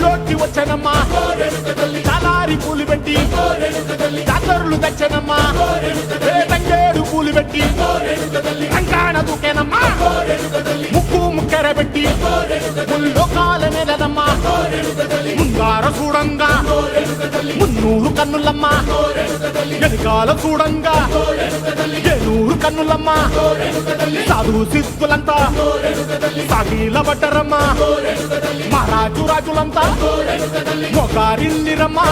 ఊళ్ళోకి వచ్చనమ్మా చాలారి పూలు పెట్టి జాతరులు తెచ్చనమ్మా తంగేడు పూలు పెట్టి రంగాణ దూకేనమ్మా ముక్కు ముక్కెర పెట్టి ముల్లోకాల నెలనమ్మా ముంగార చూడంగా మున్నూరు కన్నులమ్మా వెనకాల చూడంగా ఏనూరు కన్నులమ్మా సాధు సిద్ధులంతా సాగిల పడ్డరమ్మా మహారాజు రాజులంతా మొగారిల్లిరమ్మా